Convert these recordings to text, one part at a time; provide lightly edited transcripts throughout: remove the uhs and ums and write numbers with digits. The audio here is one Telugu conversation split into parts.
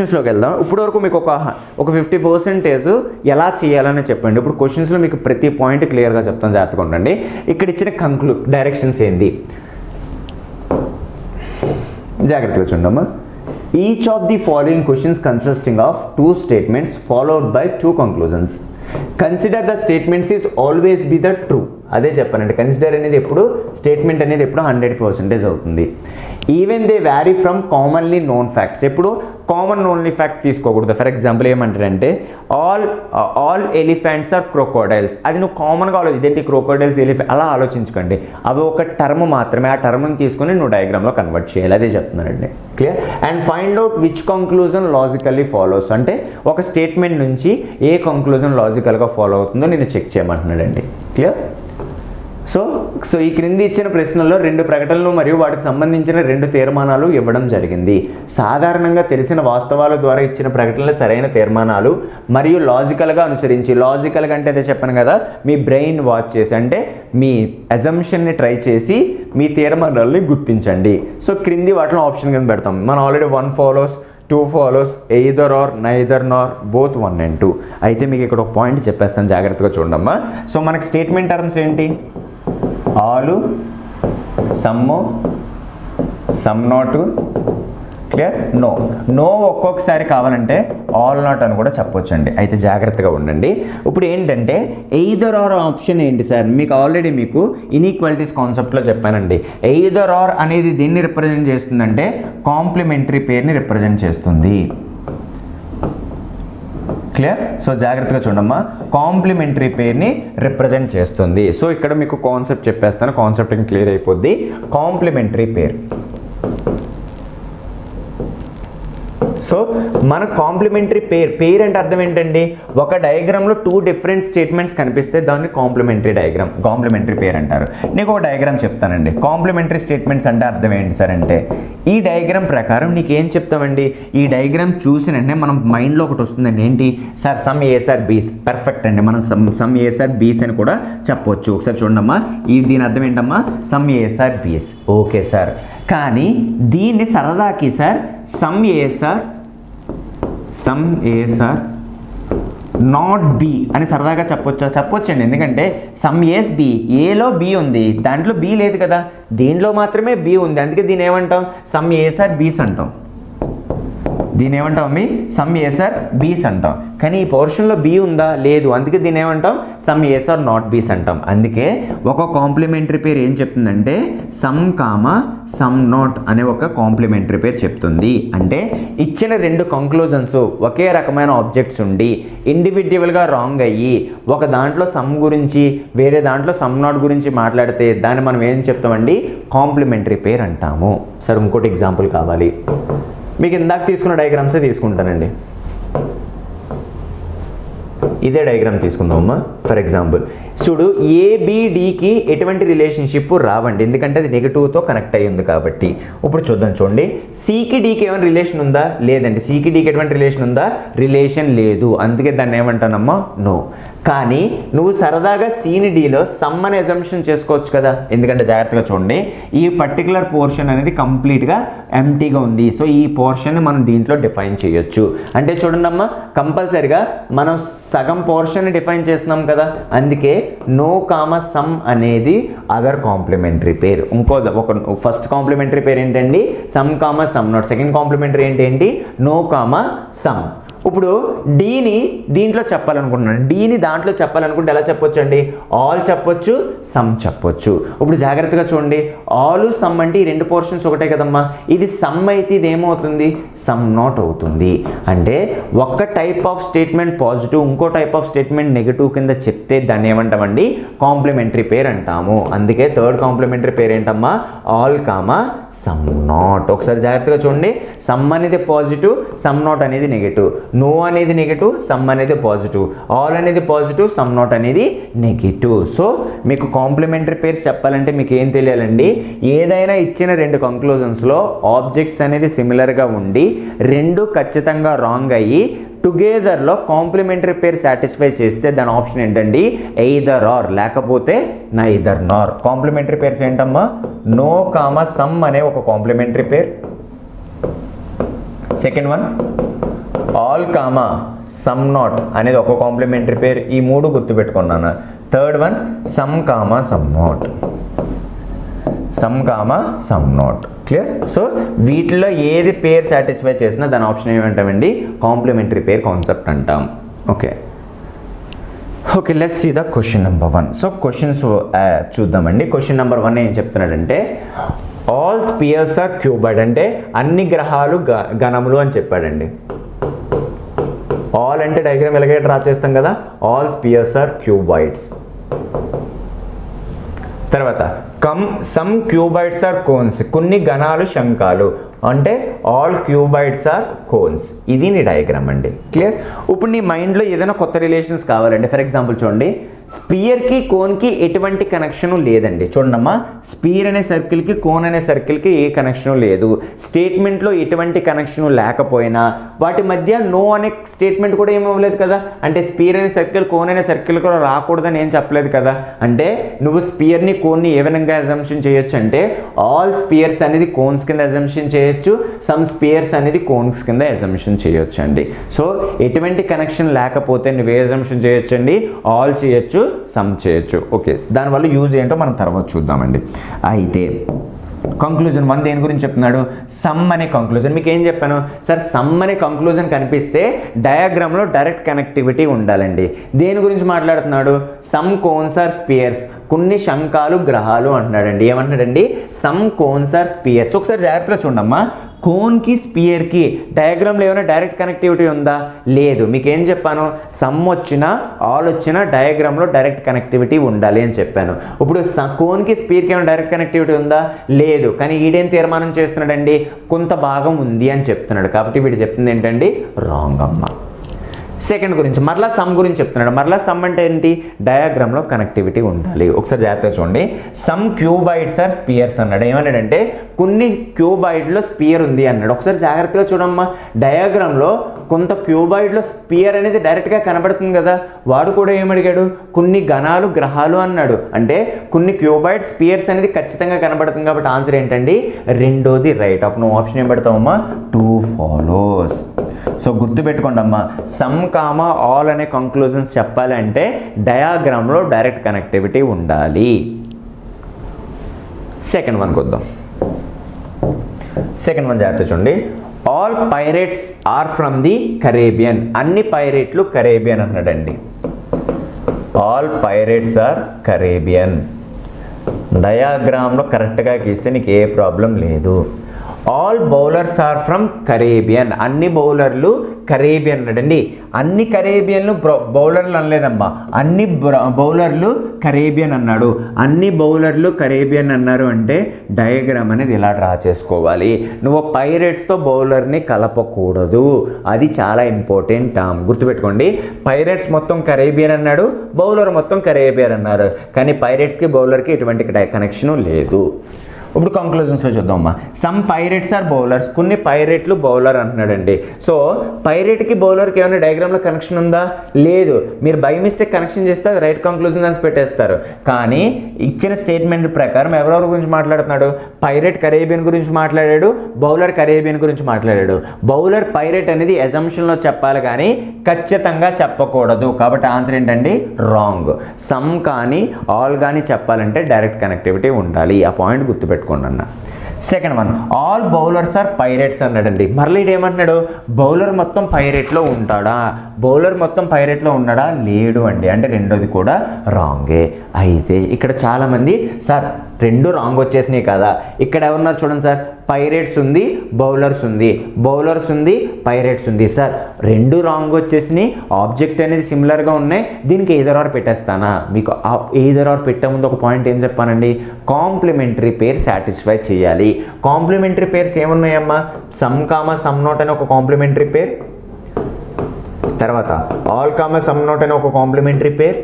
క్వశ్చన్స్లోకి వెళ్దాం. ఇప్పుడు వరకు మీకు ఒక 50% ఎలా చేయాలని చెప్పండి. ఇప్పుడు క్వశ్చన్స్లో మీకు ప్రతి పాయింట్ క్లియర్గా చెప్తాను, జాగ్రత్తగా ఉండండి. ఇక్కడ ఇచ్చిన డైరెక్షన్స్ ఏంది జాగ్రత్తగా చూడమ్మా. Each of the following questions consisting of 2 statements followed by 2 conclusions. Consider the statements is always be the true. అదే చెప్పానండి, కన్సిడర్ అనేది ఎప్పుడు స్టేట్మెంట్ అనేది ఎప్పుడు 100% అవుతుంది. Even they vary from commonly known facts. ఎప్పుడు కామన్ ఓన్లీ ఫ్యాక్ట్ తీసుకోకూడదు. ఫర్ ఎగ్జాంపుల్ ఏమంటారంటే ఆల్ ఎలిఫెంట్స్ ఆర్ క్రొకోడైల్స్. అది నువ్వు కామన్గా ఇదేంటి క్రొకోడైల్స్ ఎలిఫెంట్ అలా ఆలోచించకండి. అవి ఒక టర్మ్ మాత్రమే, ఆ టర్మ్ని తీసుకొని నువ్వు డయాగ్రామ్లో కన్వర్ట్ చేయాలి. అదే చెప్తున్నానండి, clear. And find out which conclusion logically follows. అంటే ఒక స్టేట్మెంట్ నుంచి ఏ కంక్లూజన్ లాజికల్గా ఫాలో అవుతుందో నేను చెక్ చేయమంటున్నాడండి, క్లియర్. సో ఈ క్రింది ఇచ్చిన ప్రశ్నల్లో 2 ప్రకటనలు మరియు వాటికి సంబంధించిన 2 తీర్మానాలు ఇవ్వడం జరిగింది. సాధారణంగా తెలిసిన వాస్తవాల ద్వారా ఇచ్చిన ప్రకటనలు సరైన తీర్మానాలు మరియు లాజికల్గా అనుసరించి. లాజికల్గా అంటే అదే చెప్పాను కదా, మీ బ్రెయిన్ వాచ్ చేసి అంటే మీ అజంప్షన్ని ట్రై చేసి మీ తీర్మానాలని గుర్తించండి. సో క్రింది వాటిలో ఆప్షన్ కింద పెడతాం. మనం already 1 follows, 2 follows, either or, neither nor, both 1 and 2. అయితే మీకు ఇక్కడ ఒక పాయింట్ చెప్పేస్తాను, జాగ్రత్తగా చూడమ్మా. సో మనకి స్టేట్మెంట్ టర్మ్స్ ఏంటి? All, some, some not, clear. No ఒక్కొక్కసారి కావాలంటే ఆల్ నాట్ అని కూడా చెప్పొచ్చండి. అయితే జాగ్రత్తగా ఉండండి. ఇప్పుడు ఏంటంటే ఎయిదర్ ఆర్ ఆప్షన్ ఏంటి సార్? మీకు ఆల్రెడీ మీకు ఇన్ఈక్వాలిటీస్ కాన్సెప్ట్లో చెప్పానండి. ఎయిదర్ ఆర్ అనేది దీన్ని రిప్రజెంట్ చేస్తుందంటే కాంప్లిమెంటరీ పేర్ని రిప్రజెంట్ చేస్తుంది, క్లియర్. సో జాగ్రత్తగా చూడమ్మా, కాంప్లిమెంటరీ పేర్ని రిప్రజెంట్ చేస్తుంది. సో ఇక్కడ మీకు కాన్సెప్ట్ చెప్పేస్తాను, కాన్సెప్ట్ క్లియర్ అయిపోద్ది. కాంప్లిమెంటరీ పేర్. సో మన కాంప్లిమెంటరీ పేర్ అంటే అర్థం ఏంటండి? ఒక డయాగ్రామ్లో 2 డిఫరెంట్ స్టేట్మెంట్స్ కనిపిస్తే దాన్ని కాంప్లిమెంటరీ పేర్ అంటారు. నీకు ఒక డయాగ్రామ్ చెప్తానండి. కాంప్లిమెంటరీ స్టేట్మెంట్స్ అంటే అర్థం ఏంటి సార్ అంటే, ఈ డయాగ్రామ్ ప్రకారం నీకేం చెప్తామండి, ఈ డయాగ్రామ్ చూసినంటే మనం మైండ్లో ఒకటి వస్తుందండి. ఏంటి సార్? సమ్ ఏ సార్ బీస్. పర్ఫెక్ట్ అండి, మనం సమ్ ఏ సార్ బీస్ అని కూడా చెప్పవచ్చు. ఒకసారి చూడమ్మా, దీని అర్థం ఏంటమ్మా? Some A are Bs. Okay sir, కానీ దీన్ని సరదాకి sir some A are not B అని సరదాగా చెప్పొచ్చండి. ఎందుకంటే సమ్ ఏస్ బి, ఏలో బి ఉంది, దాంట్లో బి లేదు కదా, దీనిలో మాత్రమే బి ఉంది. అందుకే దీని ఏమంటాం? సమ్ ఏ సార్ బీస్ అంటాం. దీని ఏమంటాం? సమ్ ఏ సార్ బీస్ అంటాం. కానీ ఈ పోర్షన్లో బి ఉందా? లేదు. అందుకే దీని ఏమంటాం? సమ్ ఏ సార్ నాట్ బీస్ అంటాం. అందుకే ఒక కాంప్లిమెంటరీ పేర్ ఏం చెప్తుందంటే సమ్ కామా సమ్ నాట్ అనే ఒక కాంప్లిమెంటరీ పేర్ చెప్తుంది. అంటే ఇచ్చిన 2 కంక్లూజన్స్ ఒకే రకమైన ఆబ్జెక్ట్స్ ఉండి ఇండివిజువల్గా రాంగ్ అయ్యి ఒక దాంట్లో సమ్ గురించి వేరే దాంట్లో సమ్ నాట్ గురించి మాట్లాడితే దాన్ని మనం ఏం చెప్తామండి? కాంప్లిమెంటరీ పేర్ అంటాము. సరే, ఇంకోటి ఎగ్జాంపుల్ కావాలి. మీకు ఇందాక తీసుకున్న డయాగ్రామ్సే తీసుకుంటానండి. ఇదే డయాగ్రామ్ తీసుకుందామమ్మా. ఫర్ ఎగ్జాంపుల్ చూడు, ఏబిడికి ఎటువంటి రిలేషన్షిప్ రావండి, ఎందుకంటే అది నెగటివ్తో కనెక్ట్ అయ్యి ఉంది కాబట్టి. ఇప్పుడు చూడండి, సికి డీకి ఏమైనా రిలేషన్ ఉందా? లేదండి. సికి డీకి ఎటువంటి రిలేషన్ ఉందా? రిలేషన్ లేదు. అందుకే దాన్ని ఏమంటానమ్మా? నో. కానీ నువ్వు సరదాగా సిని డీలో సమ్ అనే అజంప్షన్ చేసుకోవచ్చు కదా, ఎందుకంటే జాగ్రత్తగా చూడండి, ఈ పర్టికులర్ పోర్షన్ అనేది కంప్లీట్గా ఎంటీగా ఉంది. సో ఈ పోర్షన్ని మనం దీంట్లో డిఫైన్ చేయొచ్చు. అంటే చూడండి అమ్మా, కంపల్సరిగా మనం సగం పోర్షన్ని డిఫైన్ చేస్తున్నాం కదా, అందుకే నో కామా సమ్ అనేది అదర్ కాంప్లిమెంటరీ పేర్. ఒక ఫస్ట్ కాంప్లిమెంటరీ పేర్ ఏంటండి? Some comma some not. Second complementary ఏంటి? No comma some. ఇప్పుడు డీని దీంట్లో చెప్పాలనుకుంటున్నాను, డీని దాంట్లో చెప్పాలనుకుంటే ఎలా చెప్పొచ్చు అండి? ఆల్ చెప్పొచ్చు, సమ్ చెప్పొచ్చు. ఇప్పుడు జాగ్రత్తగా చూడండి, ఆల్ సమ్ అంటే ఈ 2 పోర్షన్స్ ఒకటే కదమ్మా. ఇది సమ్ అయితే ఇది ఏమవుతుంది? సమ్ నాట్ అవుతుంది. అంటే ఒక్క టైప్ ఆఫ్ స్టేట్మెంట్ పాజిటివ్, ఇంకో టైప్ ఆఫ్ స్టేట్మెంట్ నెగిటివ్ కింద చెప్తే దాన్ని ఏమంటామండి? కాంప్లిమెంటరీ పేర్ అంటాము. అందుకే థర్డ్ కాంప్లిమెంటరీ పేర్ ఏంటమ్మా? All comma some not. ఒకసారి జాగ్రత్తగా చూడండి, సమ్ అనేది పాజిటివ్, సమ్ నాట్ అనేది నెగిటివ్. నో అనేది నెగిటివ్, సమ్ అనేది పాజిటివ్. ఆల్ అనేది పాజిటివ్, సమ్ నాట్ అనేది నెగిటివ్. సో మీకు కాంప్లిమెంటరీ పేర్స్ చెప్పాలంటే మీకు ఏం తెలియాలండి? ఏదైనా ఇచ్చిన 2 కంక్లూజన్స్లో ఆబ్జెక్ట్స్ అనేది సిమిలర్గా ఉండి 2 ఖచ్చితంగా రాంగ్ అయ్యి టుగెదర్లో కాంప్లిమెంటరీ పేర్ సాటిస్ఫై చేస్తే దాని ఆప్షన్ ఏంటండి? ఎయిదర్ ఆర్, లేకపోతే నైదర్ నార్. కాంప్లిమెంటరీ పేర్స్ ఏంటమ్మా? నో కామా సమ్ అనే ఒక complementary pair. Second one all comma some not అనేది ఒక కాంప్లిమెంటరీ పేర్. ఈ మూడు గుర్తుపెట్టుకున్నాను. Third one some comma some not, some comma some not. Clear? So వీటిలో ఏది పేర్ సాటిస్ఫై చేసినా దాని ఆప్షన్ ఏమంటామండి? కాంప్లిమెంటరీ పేర్ కాన్సెప్ట్ అంటాం. Okay, let's see the question number 1. So questions చూద్దామండి. క్వశ్చన్ నెంబర్ 1 ఏం చెప్తున్నాడంటే ఆల్ స్పియర్స్ ఆర్ క్యూబాయిడ్, అంటే అన్ని గ్రహాలు ఘనములు అని చెప్పాడండి. ఆల్ అంటే డయాగ్రామ్ ఎలాగే డ్రా చేస్తాం కదా, ఆల్ స్పియర్స్ ఆర్ క్యూబాయిడ్స్. తర్వాత సమ్ క్యూబాయిడ్స్ ఆర్ కోన్స్, కొన్ని ఘనాలు శంఖాలు, అంటే ఆల్ క్యూబాయిడ్స్ ఆర్ కోన్స్. ఇది నీ డయాగ్రామ్ అండి. క్లియర్? ఇప్పుడు నీ మైండ్లో ఏదైనా కొత్త రిలేషన్స్ కావాలండి. ఫర్ ఎగ్జాంపుల్ చూడండి, స్పియర్కి కోన్కి ఎటువంటి కనెక్షను లేదండి. చూడమ్మా, స్పియర్ అనే సర్కిల్కి కోన్ అనే సర్కిల్కి ఏ కనెక్షను లేదు. స్టేట్మెంట్లో ఎటువంటి కనెక్షను లేకపోయినా వాటి మధ్య నో అనే స్టేట్మెంట్ కూడా ఏమవ్వలేదు కదా. అంటే స్పియర్ అనే సర్కిల్ కోన్ అనే సర్కిల్ కూడా రాకూడదని ఏం చెప్పలేదు కదా. అంటే నువ్వు స్పియర్ని కోన్ని ఏ విధంగా అజంప్షన్ చేయొచ్చు అంటే ఆల్ స్పియర్స్ అనేది కోన్స్ కింద అజంప్షన్ చేయొచ్చు, సమ్ స్పియర్స్ అనేది కోన్స్ కింద అజంప్షన్ చేయొచ్చు అండి. సో ఎటువంటి కనెక్షన్ లేకపోతే నువ్వు ఏ అజంప్షన్ చేయొచ్చు అండి? ఆల్ చేయొచ్చు, సమ్ చేయొచ్చు. ఓకే, దానివల్ల యూజ్ ఏంటో మనం తర్వాత చూద్దామండి. అయితే కంక్లూజన్ 1 దేని గురించి చెప్తున్నాడు? సమ్ అనే కంక్లూజన్. మీకు ఏం చెప్పాను సార్? సమ్ అనే కంక్లూజన్ కనిపిస్తే డయాగ్రామ్లో డైరెక్ట్ కనెక్టివిటీ ఉండాలండి. దేని గురించి మాట్లాడుతున్నాడు? సమ్ కోన్స్ ఆర్ స్పియర్స్, కొన్ని శంఖాలు గ్రహాలు అంటున్నాడండి. ఏమంటున్నాడండి? Some cones are spheres. ఒకసారి జాగ్రత్తగా చూడమ్మా, కోన్కి స్పియర్కి డయాగ్రామ్లో ఏమైనా డైరెక్ట్ కనెక్టివిటీ ఉందా? లేదు. మీకు ఏం చెప్పాను? సమ్ వచ్చినా ఆల్ వచ్చినా డయాగ్రామ్లో డైరెక్ట్ కనెక్టివిటీ ఉండాలి అని చెప్పాను. ఇప్పుడు కోన్కి స్పియర్కి ఏమైనా డైరెక్ట్ కనెక్టివిటీ ఉందా? లేదు. కానీ ఈడేం తీర్మానం చేస్తున్నాడండి? కొంత భాగం ఉంది అని చెప్తున్నాడు. కాబట్టి వీడు చెప్తుంది ఏంటండి? రాంగ్ అమ్మ. సెకండ్ గురించి మరలా సమ్ గురించి చెప్తున్నాడు. మరలా సమ్ అంటే ఏంటి? డయాగ్రామ్లో కనెక్టివిటీ ఉండాలి. ఒకసారి జాగ్రత్తగా చూడండి, సమ్ క్యూబాయిడ్స్ ఆర్ స్పియర్స్ అన్నాడు. ఏమన్నాడంటే కొన్ని క్యూబాయిడ్లో స్పియర్ ఉంది అన్నాడు. ఒకసారి జాగ్రత్తగా చూడమ్మా, డయాగ్రామ్లో కొంత క్యూబాయిడ్లో స్పియర్ అనేది డైరెక్ట్గా కనబడుతుంది కదా. వాడు కూడా ఏమడిగాడు? కొన్ని ఘనాలు గ్రహాలు అన్నాడు. అంటే కొన్ని క్యూబాయిడ్ స్పియర్స్ అనేది ఖచ్చితంగా కనబడుతుంది. కాబట్టి ఆన్సర్ ఏంటండి? రెండోది రైట్. అప్పుడు నువ్వు ఆప్షన్ ఏం పెడతావమ్మా? 2 ఫాలోస్. సో గుర్తుపెట్టుకోండి అమ్మా, సమ్ కామా ఆల్ అనే కంక్లూజన్స్ చెప్పాలంటే డయాగ్రామ్లో డైరెక్ట్ కనెక్టివిటీ ఉండాలి. సెకండ్ వన్కి వద్దాం. సెకండ్ వన్ జాగ్రత్త చూడండి, all pirates are from the Caribbean, అన్ని పైరేట్లు కరేబియన్ అన్నాడండి. All pirates are Caribbean. డయాగ్రామ్లో కరెక్ట్గా గీస్తే నీకు ఏ ప్రాబ్లం లేదు. All bowlers are from Caribbean, అన్ని బౌలర్లు కరేబియన్ అన్నాడండి. అన్ని కరేబియన్లు బౌలర్లు అనలేదమ్మా, అన్ని బౌలర్లు కరేబియన్ అన్నాడు. అన్ని బౌలర్లు కరేబియన్ అన్నారు అంటే డయాగ్రామ్ అనేది ఇలా డ్రా చేసుకోవాలి. నువ్వు పైరేట్స్తో బౌలర్ని కలపకూడదు, అది చాలా ఇంపార్టెంట్ టర్మ్. గుర్తుపెట్టుకోండి, పైరేట్స్ మొత్తం కరేబియన్ అన్నాడు, బౌలర్ మొత్తం కరేబియన్ అన్నారు. కానీ పైరేట్స్కి బౌలర్కి ఎటువంటి కనెక్షను లేదు. ఇప్పుడు కంక్లూజన్స్లో చూద్దామమ్మా. సమ్ పైరేట్స్ ఆర్ బౌలర్స్, కొన్ని పైరేట్లు బౌలర్ అంటున్నాడండి. సో పైరేట్కి బౌలర్కి ఏమైనా డయాగ్రామ్లో కనెక్షన్ ఉందా? లేదు. మీరు బై మిస్టేక్ కనెక్షన్ చేస్తే రైట్ కంక్లూజన్ అని పెట్టేస్తారు. కానీ ఇచ్చిన స్టేట్మెంట్ ప్రకారం ఎవరెవరి గురించి మాట్లాడుతున్నాడు? పైరేట్ కరేబియన్ గురించి మాట్లాడాడు, బౌలర్ కరేబియన్ గురించి మాట్లాడాడు. బౌలర్ పైరేట్ అనేది అజంప్షన్లో చెప్పాలి కానీ ఖచ్చితంగా చెప్పకూడదు. కాబట్టి ఆన్సర్ ఏంటండి? రాంగ్. సమ్ కానీ ఆల్ కానీ చెప్పాలంటే డైరెక్ట్ కనెక్టివిటీ ఉండాలి. ఆ పాయింట్ గుర్తుపెట్టుకోండి అన్న. Second one, all bowlers are pirates అన్నాడండి. మరలా ఇదేమంటున్నాడు? బౌలర్ మొత్తం పైరేట్లో ఉంటాడా? బౌలర్ మొత్తం పైరేట్లో ఉన్నాడా? లేడు అండి. అంటే రెండోది కూడా రాంగే. అయితే ఇక్కడ చాలామంది సార్ రెండు రాంగ్ వచ్చేసినాయి కదా, ఇక్కడ ఎవరున్నారు చూడండి సార్, పైరేట్స్ ఉంది, బౌలర్స్ ఉంది, బౌలర్స్ ఉంది, పైరేట్స్ ఉంది. సార్ రెండు రాంగ్ వచ్చేసినాయి, ఆబ్జెక్ట్ అనేది సిమిలర్గా ఉన్నాయి, దీనికి ఎయిదర్ ఆర్ పెట్టేస్తానా? మీకు ఎయిదర్ ఆర్ పెట్టే ముందు ఒక పాయింట్ ఏం చెప్పానండి? కాంప్లిమెంటరీ పేర్ సాటిస్ఫై చేయాలి. కాంప్లిమెంటరీ పేర్స్ ఏమున్నాయమ్మా? సమ్ కామా సమ్ నాట్ అని ఒక కాంప్లిమెంటరీ పేర్, తర్వాత ఆల్ కామా సమ్ నాట్ అని ఒక కాంప్లిమెంటరీ పేర్,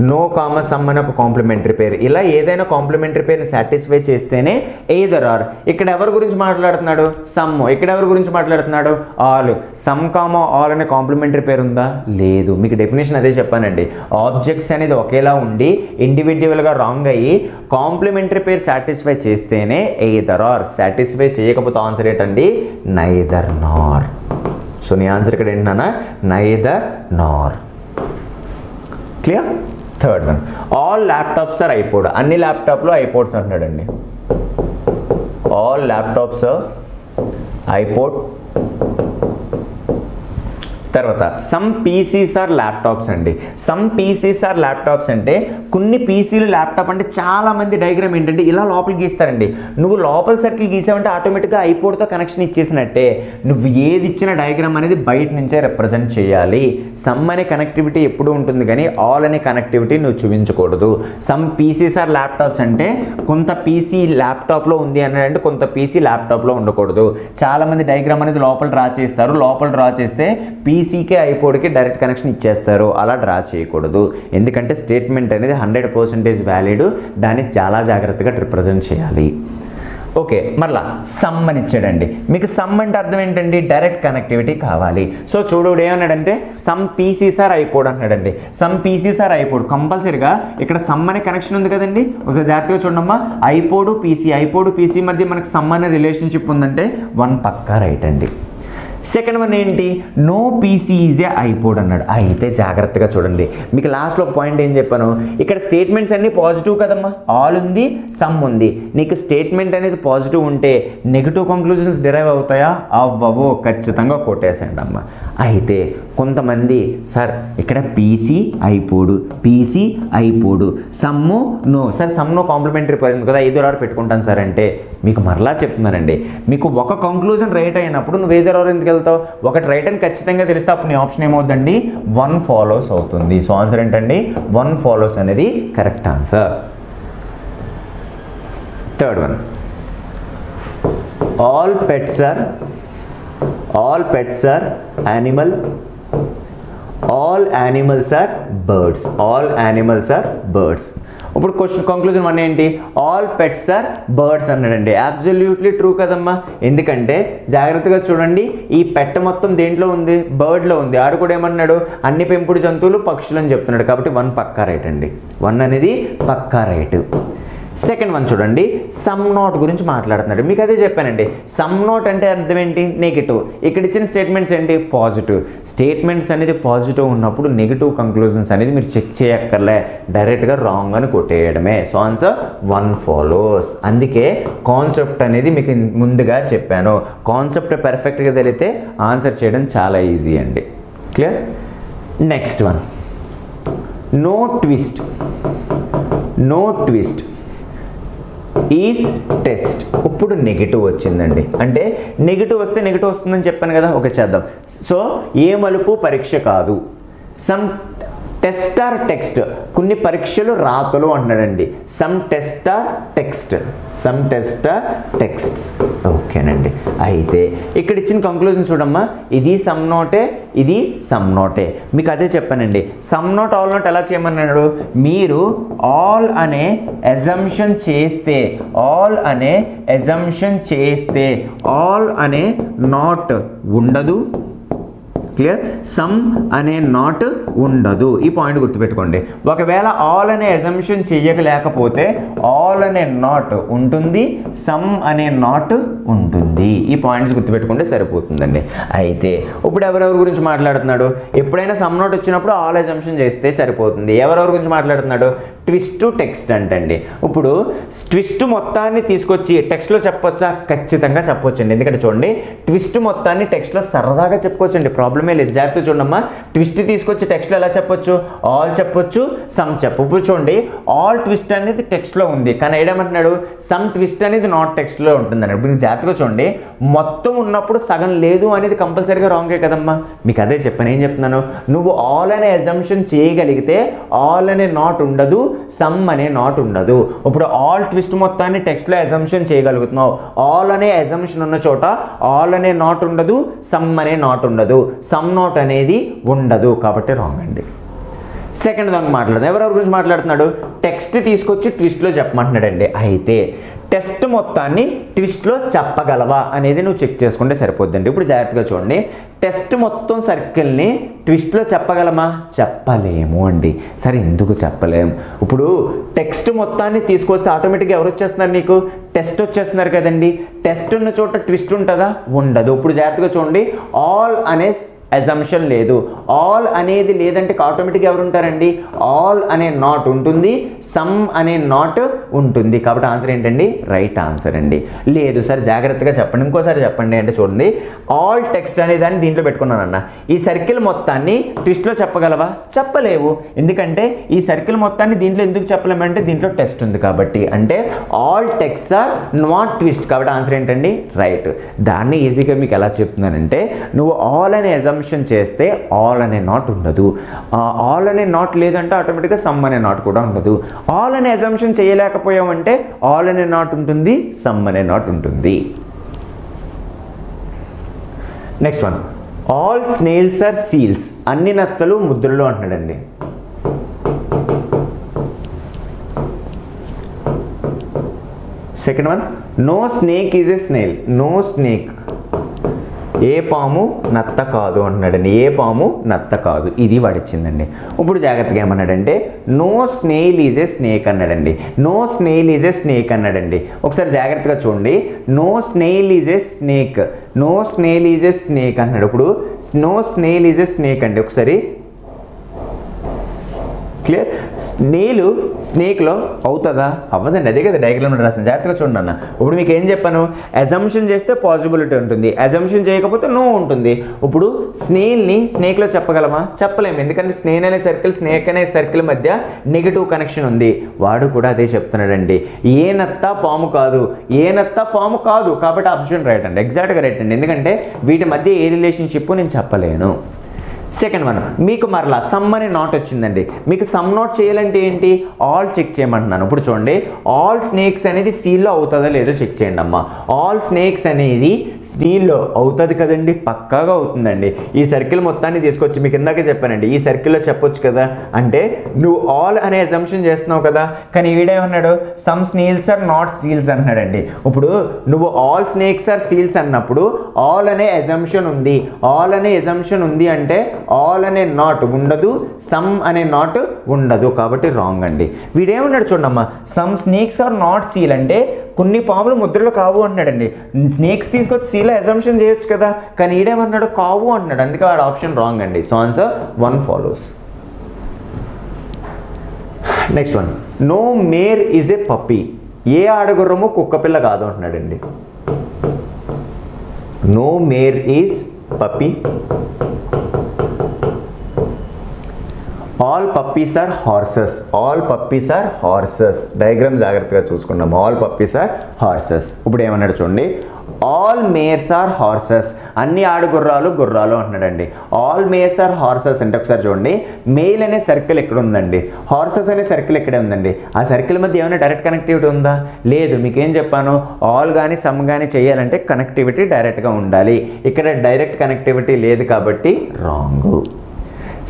నో కామా సమ్ అని ఒక కాంప్లిమెంటరీ పేర్. ఇలా ఏదైనా కాంప్లిమెంటరీ పేర్ని సాటిస్ఫై చేస్తేనే ఎయిదర్ ఆర్. ఇక్కడ ఎవరి గురించి మాట్లాడుతున్నాడు? సమ్. ఇక్కడ ఎవరి గురించి మాట్లాడుతున్నాడు? ఆల్. సమ్ కామా ఆల్ అనే కాంప్లిమెంటరీ పేరు ఉందా? లేదు. మీకు డెఫినేషన్ అదే చెప్పానండి. ఆబ్జెక్ట్స్ అనేది ఒకేలా ఉండి ఇండివిజువల్గా రాంగ్ అయ్యి కాంప్లిమెంటరీ పేరు సాటిస్ఫై చేస్తేనే ఎయిదర్ ఆర్. సాటిస్ఫై చేయకపోతే ఆన్సర్ ఏంటండి? Neither nor. సో నీ ఆన్సర్ ఇక్కడ ఏంటన్నా neither nor. Clear? Third one, all laptops are iPod. అన్ని ల్యాప్టాప్లో ఐపోడ్స్ అంటున్నాడండి. All laptops iPod. తర్వాత సమ్ పీసీస్ ఆర్ ల్యాప్టాప్స్ అండి. సమ్ పీసీస్ ఆర్ ల్యాప్టాప్స్ అంటే కొన్ని పీసీలు ల్యాప్టాప్ అంటే చాలా మంది డయాగ్రామ్ ఏంటంటే ఇలా లోపలికి గీస్తారండి. నువ్వు లోపల సర్కిల్ గీసావంటే ఆటోమేటిక్గా ఐపోడ్తో కనెక్షన్ ఇచ్చేసినట్టే. నువ్వు ఏది ఇచ్చిన డయాగ్రామ్ అనేది బయట నుంచే రిప్రజెంట్ చేయాలి. సమ్ అనే కనెక్టివిటీ ఎప్పుడు ఉంటుంది కానీ ఆల్ అనే కనెక్టివిటీ నువ్వు చూపించకూడదు. సమ్ పీసీస్ ఆర్ ల్యాప్టాప్స్ అంటే కొంత పీసీ ల్యాప్టాప్లో ఉంది అని అంటే కొంత పీసీ ల్యాప్టాప్లో ఉండకూడదు. చాలామంది డయాగ్రామ్ అనేది లోపల డ్రా చేస్తారు. లోపల డ్రా చేస్తే పీసీకే ఐపోడ్కి డైరెక్ట్ కనెక్షన్ ఇచ్చేస్తారు. అలా డ్రా చేయకూడదు. ఎందుకంటే స్టేట్మెంట్ అనేది 100% వ్యాలిడ్. దాన్ని చాలా జాగ్రత్తగా రిప్రజెంట్ చేయాలి. ఓకే, మరలా సమ్ అని ఇచ్చాడండి. మీకు సమ్ అంటే అర్థం ఏంటండి? డైరెక్ట్ కనెక్టివిటీ కావాలి. సో చూడు ఏమన్నాడంటే సమ్ పీసీస్ ఆర్ ఐపోడ్ అంటున్నాడండి. సమ్ పీసీస్ ఆర్ ఐపోడ్ కంపల్సరీగా ఇక్కడ సమ్ అనే కనెక్షన్ ఉంది కదండి. ఒకసారి జాగ్రత్తగా చూడమ్మా. ఐపోడ్ పీసీ మధ్య మనకు సమ్ అనే రిలేషన్షిప్ ఉందంటే 1 పక్కా రైట్ అండి. సెకండ్ వన్ ఏంటి? నో పీసీ ఈజ్ ఏ ఐపోడ్ అన్నాడు. అయితే జాగ్రత్తగా చూడండి. మీకు లాస్ట్లో పాయింట్ ఏం చెప్పాను? ఇక్కడ స్టేట్మెంట్స్ అన్నీ పాజిటివ్ కదమ్మా. ఆల్ ఉంది, సమ్ ఉంది. నీకు స్టేట్మెంట్ అనేది పాజిటివ్ ఉంటే నెగిటివ్ కంక్లూజన్స్ డిరైవ్ అవుతాయా? అవ్వవు. ఖచ్చితంగా కొట్టేసండి అమ్మ. అయితే కొంతమంది సార్ ఇక్కడ PC iPod some no sir, some no complementary పోయింది కదా, ఏదో రారు పెట్టుకుంటాను సార్ అంటే మీకు మరలా చెప్తున్నానండి. మీకు ఒక కంక్లూజన్ రైట్ అయినప్పుడు నువ్వు ఏదో రారు ఎందుకు వెళ్తావు? ఒకటి రైట్ అని ఖచ్చితంగా తెలిస్తే అప్పుడు నీ ఆప్షన్ ఏమవుతుందండి? 1 ఫాలోస్ అవుతుంది. సో ఆన్సర్ ఏంటండి? 1 ఫాలోస్ అనేది correct answer. Third one, all pets are animal, all animals are birds. ఇప్పుడు క్వశ్చన్ కంక్లూజన్ 1 ఏంటి? ఆల్ పెట్స్ ఆర్ బర్డ్స్ అన్నాడండి. అబ్సల్యూట్లీ ట్రూ కదమ్మా. ఎందుకంటే జాగ్రత్తగా చూడండి, ఈ పెట్ట మొత్తం దేంట్లో ఉంది? బర్డ్లో ఉంది. ఆడు కూడా ఏమన్నాడు? అన్ని పెంపుడు జంతువులు పక్షులు అని చెప్తున్నాడు. కాబట్టి 1 పక్కా రైట్ అండి. 1 అనేది పక్కా రైట్. సెకండ్ వన్ చూడండి, సమ్ నాట్ గురించి మాట్లాడుతున్నాడు. మీకు అదే చెప్పానండి. సమ్ నాట్ అంటే అర్థం ఏంటి? నెగిటివ్. ఇక్కడ ఇచ్చిన స్టేట్మెంట్స్ ఏంటి? పాజిటివ్. స్టేట్మెంట్స్ అనేది పాజిటివ్ ఉన్నప్పుడు నెగిటివ్ కంక్లూజన్స్ అనేది మీరు చెక్ చేయక్కర్లే, డైరెక్ట్గా రాంగ్ అని కొట్టేయడమే. So answer 1 follows. అందుకే కాన్సెప్ట్ అనేది మీకు ముందుగా చెప్పాను. కాన్సెప్ట్ పర్ఫెక్ట్గా తెలిస్తే ఆన్సర్ చేయడం చాలా ఈజీ అండి. Clear? Next one, no twist is test. ఇప్పుడు నెగిటివ్ వచ్చిందండి. అంటే నెగిటివ్ వస్తే నెగిటివ్ వస్తుందని చెప్పాను కదా. ఓకే చేద్దాం. సో ఏ మలుపు పరీక్ష కాదు. సమ్ టెస్ట్ ఆర్ టెక్స్ట్, కొన్ని పరీక్షలు రాతలు అంటున్నాడండి. Some test are text. ఓకేనండి. అయితే ఇక్కడ ఇచ్చిన కంక్లూజన్ చూడమ్మా, ఇది సమ్ నోటే, ఇది సమ్ నోటే. మీకు అదే చెప్పానండి. సమ్ నోట్ ఆల్ నోట్ ఎలా చేయమన్నాడు? మీరు ఆల్ అనే అజంప్షన్ చేస్తే ఆల్ అనే నాట్ ఉండదు. క్లియర్? సమ్ అనే నాట్ ఉండదు. ఈ పాయింట్ గుర్తుపెట్టుకోండి. ఒకవేళ ఆల్ అనే అజంప్షన్ చేయలేకపోతే ఆల్ అనే నాట్ ఉంటుంది, సమ్ అనే నాట్ ఉంటుంది. ఈ పాయింట్స్ గుర్తుపెట్టుకుంటే సరిపోతుందండి. అయితే ఇప్పుడు ఎవరెవరి గురించి మాట్లాడుతున్నాడు? ఎప్పుడైనా సమ్ నాట్ వచ్చినప్పుడు ఆల్ అజంప్షన్ చేస్తే సరిపోతుంది. ఎవరెవరి గురించి మాట్లాడుతున్నాడు? ట్విస్ట్ టెక్స్ట్ అంటండి. ఇప్పుడు ట్విస్ట్ మొత్తాన్ని తీసుకొచ్చి టెక్స్ట్లో చెప్పొచ్చా? ఖచ్చితంగా చెప్పొచ్చండి. ఎందుకంటే చూడండి, ట్విస్ట్ మొత్తాన్ని టెక్స్ట్లో సరదాగా చెప్పుకోవచ్చండి. ప్రాబ్లమే లేదు. జాగ్రత్త చూడమ్మా. ట్విస్ట్ తీసుకొచ్చి టెక్స్ట్లో ఎలా చెప్పొచ్చు? ఆల్ చెప్పొచ్చు, సమ్ చెప్పు. ఇప్పుడు చూడండి, ఆల్ ట్విస్ట్ అనేది టెక్స్ట్లో ఉంది, కానీ ఏడమంటున్నాడు? సమ్ ట్విస్ట్ అనేది నాట్ టెక్స్ట్లో ఉంటుందని. ఇప్పుడు మీరు జాగ్రత్తగా చూడండి, మొత్తం ఉన్నప్పుడు సగం లేదు అనేది కంపల్సరీగా రాంగే కదమ్మా. మీకు అదే చెప్పాను. ఏం చెప్తున్నాను? నువ్వు ఆల్ అనే అజంప్షన్ చేయగలిగితే ఆల్ అనే నాట్ ఉండదు, సమ్ అనే నాట్ ఉండదు. ఇప్పుడు ఆల్ ట్విస్ట్ మొత్తాన్ని టెక్స్ట్లో అజంప్షన్ చేయగలుగుతున్నావు. ఆల్ అనే అజంప్షన్ ఉన్న చోట ఆల్ అనే నాట్ ఉండదు, సమ్ అనే నాట్ ఉండదు, సమ్ నాట్ అనేది ఉండదు. కాబట్టి రాంగ్ అండి. సెకండ్ దానికి మాట్లాడుతున్నాడు. ఎవరెవరి గురించి మాట్లాడుతున్నాడు? టెక్స్ట్ తీసుకొచ్చి ట్విస్ట్లో చెప్పమంటున్నాడండి. అయితే టెస్ట్ మొత్తాన్ని ట్విస్ట్లో చెప్పగలవా అనేది నువ్వు చెక్ చేసుకుంటే సరిపోద్దండి. ఇప్పుడు జాగ్రత్తగా చూడండి, టెస్ట్ మొత్తం సర్కిల్ని ట్విస్ట్లో చెప్పగలమా? చెప్పలేము అండి. సరే, ఎందుకు చెప్పలేము? ఇప్పుడు టెక్స్ట్ మొత్తాన్ని తీసుకొస్తే ఆటోమేటిక్గా ఎవరు వచ్చేస్తున్నారు? నీకు టెస్ట్ వచ్చేస్తున్నారు కదండి. టెస్ట్ ఉన్న చోట ట్విస్ట్ ఉంటుందా? ఉండదు. ఇప్పుడు జాగ్రత్తగా చూడండి, ఆల్ అనే అజంప్షన్ లేదు. ఆల్ అనేది లేదంటే ఆటోమేటిక్గా ఎవరు ఉంటారండి? ఆల్ అనే నాట్ ఉంటుంది, సమ్ అనే నాట్ ఉంటుంది. కాబట్టి ఆన్సర్ ఏంటండి? రైట్ ఆన్సర్ అండి. లేదు సార్ జాగ్రత్తగా చెప్పండి, ఇంకోసారి చెప్పండి అంటే చూడండి, ఆల్ టెక్స్ట్ అనే దాన్ని దీంట్లో పెట్టుకున్నానన్న. ఈ సర్కిల్ మొత్తాన్ని ట్విస్ట్లో చెప్పగలవా? చెప్పలేవు. ఎందుకంటే ఈ సర్కిల్ మొత్తాన్ని దీంట్లో ఎందుకు చెప్పలేమంటే దీంట్లో టెస్ట్ ఉంది కాబట్టి. అంటే all text are not twist. కాబట్టి ఆన్సర్ ఏంటండి? రైట్. దాన్ని ఈజీగా మీకు ఎలా చెప్తున్నానంటే, నువ్వు ఆల్ అనే అజంప్షన్ చేస్తే ఆల్ అనే నాట్ ఉండదు. ఆల్ అనే నాట్ లేదంటే ఆటోమేటిక్గా సమ్ అనే నాట్ కూడా ఉండదు. ఆల్ అనే అజంప్షన్ చేయలేకపోయామంటే ఆల్ అనే నాట్ ఉంటుంది, సమ్ అనే నాట్ ఉంటుంది. Next one, all snails are seals. అన్ని నత్తలు ముద్రలో అంటున్నాడండి. Second one, no snake is a snail. No snake, ఏ పాము నత్త కాదు అంటున్నాడండి. ఏ పాము నత్త కాదు, ఇది వాడిచ్చిందండి. ఇప్పుడు జాగ్రత్తగా ఏమన్నాడంటే, no snail is a snake అన్నాడండి. No snail is a snake అన్నాడండి. ఒకసారి జాగ్రత్తగా చూడండి, no snail is a snake, no snail is a snake అన్నాడు. ఇప్పుడు no snail is a snake అండి. ఒకసారి క్లియర్? స్నేలు స్నేక్లో అవుతుందా? అవ్వదండి. అదే కదా డయాగ్రామ్లో రాసిన. జాగ్రత్తగా చూడండి అన్న. ఇప్పుడు మీకు ఏం చెప్పాను? అజంప్షన్ చేస్తే పాసిబిలిటీ ఉంటుంది, అజంప్షన్ చేయకపోతే నో ఉంటుంది. ఇప్పుడు స్నేల్ని స్నేక్లో చెప్పగలమా? చెప్పలేము. ఎందుకంటే స్నేల్ అనే సర్కిల్, స్నేక్ అనే సర్కిల్ మధ్య నెగిటివ్ కనెక్షన్ ఉంది. వాడు కూడా అదే చెప్తున్నాడండి. ఏ నత్త పాము కాదు, ఏ నత్త పాము కాదు. కాబట్టి ఆప్షన్ రైట్ అండి, ఎగ్జాక్ట్గా రైట్ అండి. ఎందుకంటే వీటి మధ్య ఏ రిలేషన్షిప్ నేను చెప్పలేను. సెకండ్ వన్, మీకు మరలా సమ్ అనే నాట్ వచ్చిందండి. మీకు సమ్ నాట్ చేయాలంటే ఏంటి? ఆల్ చెక్ చేయమంటున్నాను. ఇప్పుడు చూడండి, ఆల్ స్నేక్స్ అనేది సీల్లో అవుతుందో లేదో చెక్ చేయండి అమ్మా. ఆల్ స్నేక్స్ అనేది స్టీల్లో అవుతుంది కదండి, పక్కాగా అవుతుందండి. ఈ సర్కిల్ మొత్తాన్ని తీసుకొచ్చి మీకు ఇందాకే చెప్పానండి, ఈ సర్కిల్లో చెప్పొచ్చు కదా. అంటే నువ్వు ఆల్ అనే అజంప్షన్ చేస్తున్నావు కదా, కానీ వీడేమన్నాడు? Some snails are not seals అంటున్నాడండి. ఇప్పుడు నువ్వు ఆల్ స్నేక్స్ ఆర్ సీల్స్ అన్నప్పుడు ఆల్ అనే అజంప్షన్ ఉంది, ఆల్ అనే అజంప్షన్ ఉంది అంటే ఆల్ అనే నాట్ ఉండదు, సమ్ అనే నాట్ ఉండదు. కాబట్టి రాంగ్ అండి. వీడేమన్నాడు చూడమ్మా, some snakes are not seal అంటే కొన్ని పాములు ముద్రలు కావు అంటున్నాడండి. స్నేక్స్ తీసుకొచ్చి సీలో అజంప్షన్ చేయొచ్చు కదా, కానీ ఈడేమన్నాడు? కావు అంటున్నాడు. అందుకే వాడు ఆప్షన్ రాంగ్ అండి. So answer 1 follows. Next one, no mare is a puppy. ఏ ఆడగుర్రము కుక్కపిల్ల కాదు అంటున్నాడండి. No mare is puppy. All puppies are horses. All puppies are horses. Diagram జాగ్రత్తగా చూసుకున్నాం. All puppies are horses. ఇప్పుడు ఏమన్నాడు చూడండి, ఆల్ మేర్స్ ఆర్ హార్సెస్. అన్ని ఆడుగుర్రాలు గుర్రాలు అంటున్నాడండి. ఆల్ మేర్స్ ఆర్ హార్సెస్ అంటే ఒకసారి చూడండి, మెయిల్ అనే సర్కిల్ ఎక్కడ ఉందండి, హార్సెస్ అనే సర్కిల్ ఎక్కడే ఉందండి. ఆ సర్కిల్ మధ్య ఏమైనా డైరెక్ట్ కనెక్టివిటీ ఉందా? లేదు. మీకేం చెప్పాను? ఆల్ కానీ సమ్ కానీ చేయాలంటే కనెక్టివిటీ డైరెక్ట్గా ఉండాలి. ఇక్కడ డైరెక్ట్ కనెక్టివిటీ లేదు కాబట్టి రాంగ్.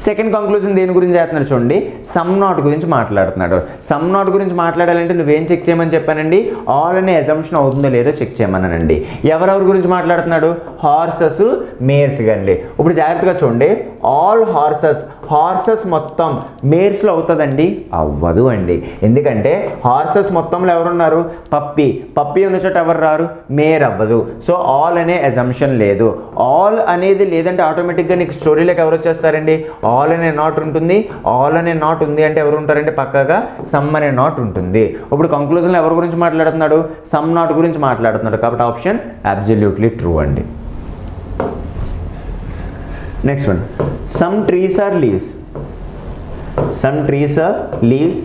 సెకండ్ కంక్లూజన్ దేని గురించి చేస్తున్నాడు చూడండి, సమ్ నాట్ గురించి మాట్లాడుతున్నాడు. సమ్ నాట్ గురించి మాట్లాడాలంటే నువ్వేం చెక్ చేయమని చెప్పానండి? ఆల్ అనే అజంప్షన్ అవుతుందో లేదో చెక్ చేయమన్నానండి. ఎవరెవరి గురించి మాట్లాడుతున్నాడు? హార్సెస్, మేర్స్ అండి. ఇప్పుడు జాగ్రత్తగా చూడండి, ఆల్ హార్సెస్, హార్సెస్ మొత్తం మేర్స్లో అవుతుందండి? అవ్వదు అండి. ఎందుకంటే హార్సెస్ మొత్తంలో ఎవరున్నారు? పప్పీ. పప్పీ ఉన్న చోట ఎవరు రారు? మేర్ అవ్వదు. సో ఆల్ అనే అజంప్షన్ లేదు. ఆల్ అనేది లేదంటే ఆటోమేటిక్గా నీకు స్టోరీలోకి ఎవరు వచ్చేస్తారండి? ఆల్ అనే నాట్ ఉంటుంది. ఆల్ అనే నాట్ ఉంది అంటే ఎవరు ఉంటారంటే పక్కాగా సమ్ అనే నాట్ ఉంటుంది. ఇప్పుడు కంక్లూజన్లో ఎవరి గురించి మాట్లాడుతున్నాడు? సమ్ నాట్ గురించి మాట్లాడుతున్నాడు. కాబట్టి ఆప్షన్ అబ్సల్యూట్లీ ట్రూ అండి. Next one, some trees are leaves. Some trees are leaves.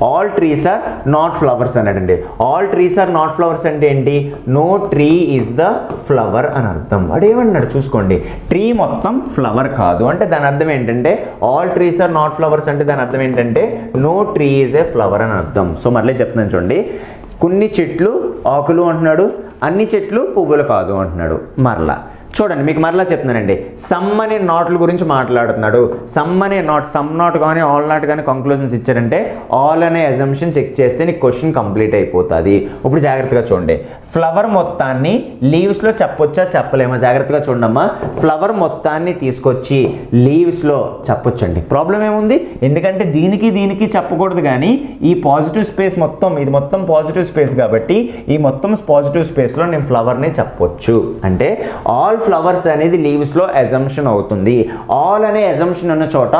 All trees are not flowers అన్నాడండి. All trees are not flowers అంటే ఏంటి? No tree is the flower అని అర్థం. అదేమన్నాడు చూసుకోండి, ట్రీ మొత్తం ఫ్లవర్ కాదు అంటే దాని అర్థం ఏంటంటే all trees are not flowers అంటే దాని అర్థం ఏంటంటే no tree is a flower అని అర్థం. సో మళ్ళీ చెప్తున్నాను చూడండి, కొన్ని చెట్లు ఆకులు అంటున్నాడు, అన్ని చెట్లు పువ్వులు కాదు అంటున్నాడు. మరలా చూడండి మీకు మరలా చెప్తున్నానండి, సమ్ అనే నాట్ల గురించి మాట్లాడుతున్నాడు. సమ్ అనే నాట్, సమ్ నాట్ కానీ ఆల్ నాట్ కానీ కంక్లూజన్స్ ఇచ్చారంటే ఆల్ అనే అజంప్షన్ చెక్ చేస్తే నీకు క్వశ్చన్ కంప్లీట్ అయిపోతుంది. ఇప్పుడు జాగ్రత్తగా చూడండి, ఫ్లవర్ మొత్తాన్ని లీవ్స్లో చెప్పొచ్చా చెప్పలేమా? జాగ్రత్తగా చూడమ్మా, ఫ్లవర్ మొత్తాన్ని తీసుకొచ్చి లీవ్స్లో చెప్పొచ్చండి, ప్రాబ్లం ఏముంది? ఎందుకంటే దీనికి చెప్పకూడదు, కానీ ఈ పాజిటివ్ స్పేస్ మొత్తం, ఇది మొత్తం పాజిటివ్ స్పేస్ కాబట్టి ఈ మొత్తం పాజిటివ్ స్పేస్లో నేను ఫ్లవర్ని చెప్పొచ్చు. అంటే ఆల్ ఫ్లవర్స్ అనేది లీవ్స్లో అజంప్షన్ అవుతుంది. ఆల్ అనే అజంప్షన్ ఉన్న చోట